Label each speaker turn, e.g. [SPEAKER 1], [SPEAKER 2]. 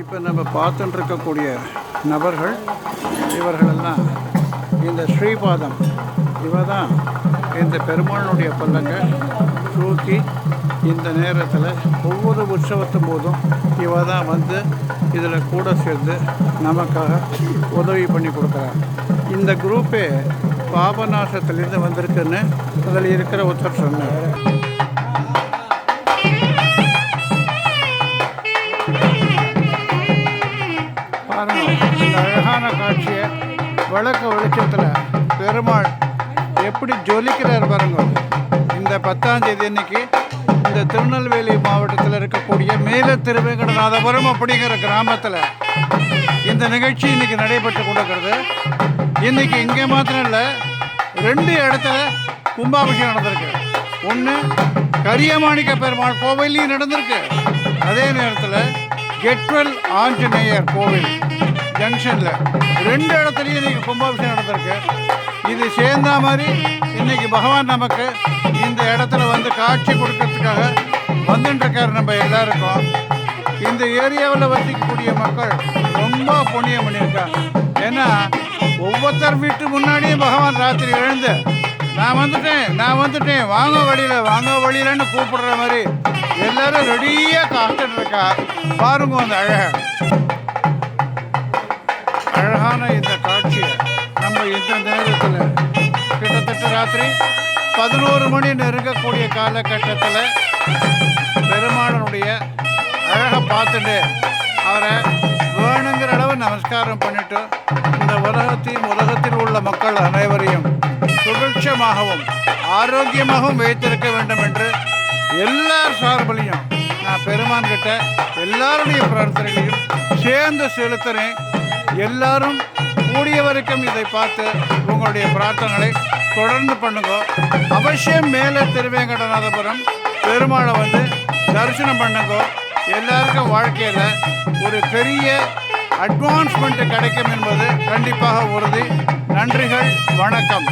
[SPEAKER 1] இப்போ நம்ம பார்த்துட்டு இருக்கக்கூடிய நபர்கள் இவர்களெல்லாம் இந்த ஸ்ரீபாதம் இவ தான் இந்த பெருமாளுடைய பல்லங்க தூக்கி இந்த நேரத்தில் ஒவ்வொரு உற்சவத்தும் போதும் இவ தான் வந்து இதில் கூட சேர்ந்து நமக்காக உதவி பண்ணி கொடுக்குறாங்க. இந்த குரூப்பே பாபநாசத்துலேருந்து வந்திருக்குன்னு அதில் இருக்கிற ஒருத்தர் சொன்னார். பாருங்க, இந்த அழகான காட்சியை வழக்க வெளிச்சத்தில் பெருமாள் எப்படி ஜொலிக்கிறார் பாருங்க. இந்த 10ஆம் தேதி அன்னைக்கு இந்த திருநெல்வேலி மாவட்டத்தில் இருக்கக்கூடிய மேல திருவேங்கடநாதபுரம் அப்படிங்கிற கிராமத்தில் இந்த நிகழ்ச்சி இன்னைக்கு நடைபெற்று கொண்டிருக்கிறது. இன்னைக்கு இங்கே மாத்திரம் இல்லை, 2 இடத்துல கும்பாபிஷேகம் நடந்திருக்கு. ஒன்று கரியமாணிக்க பெருமாள் கோவிலையும் நடந்திருக்கு. அதே நேரத்தில் கெட்வெல் ஆஞ்சநேயர் கோவில் ஜங்ஷனில் 2 இடத்துலையும் இன்னைக்கு கும்பாபிஷேகம் நடந்திருக்கு. இது சேர்ந்த மாதிரி இன்னைக்கு பகவான் நமக்கு இந்த இடத்துல வந்து காட்சி கொடுக்கறதுக்காக வந்துட்டுருக்கார். நம்ம எல்லாருக்கும் இந்த ஏரியாவில் வசிக்கக்கூடிய மக்கள் ரொம்ப புண்ணியம் பண்ணியிருக்காங்க. ஏன்னா ஒவ்வொருத்தர் வீட்டு முன்னாடியும் பகவான் ராத்திரி எழுந்து நான் வந்துட்டேன் வாங்க வழியிலன்னு கூப்பிடுற மாதிரி எல்லாரும் ரெடியாக காத்துட்டு இருக்கா. பாருங்க அந்த அழகான இந்த காட்சியை நம்ம இந்த நேரத்தில் கிட்டத்தட்ட ராத்திரி 11 மணி நெருங்கக்கூடிய காலகட்டத்தில் பெருமாளனுடைய அழகை பார்த்துட்டு அவரை வேணுங்கிற அளவு நமஸ்காரம் பண்ணிட்டு இந்த உலகத்தில் உள்ள மக்கள் அனைவரையும் சுபிட்சமாகவும் ஆரோக்கியமாகவும் வைத்திருக்க வேண்டும் என்று எல்லார் சார்பிலையும் நான் பெருமான் கிட்ட எல்லாருடைய பிரார்த்தனைகளையும் சேர்ந்து செலுத்துகிறேன். எல்லாரும் கூடிய வரைக்கும் இதை பார்த்து உங்களுடைய பிரார்த்தனைகளை தொடர்ந்து பண்ணுங்க. அவசியம் மேலே திருவேங்கடநாதபுரம் பெருமாளை வந்து தரிசனம் பண்ணுங்க. எல்லாருக்கும் வாழ்க்கையில் ஒரு பெரிய அட்வான்ஸ்மெண்ட் கிடைக்கும் என்பது கண்டிப்பாக உறுதி. நன்றிகள், வணக்கம்.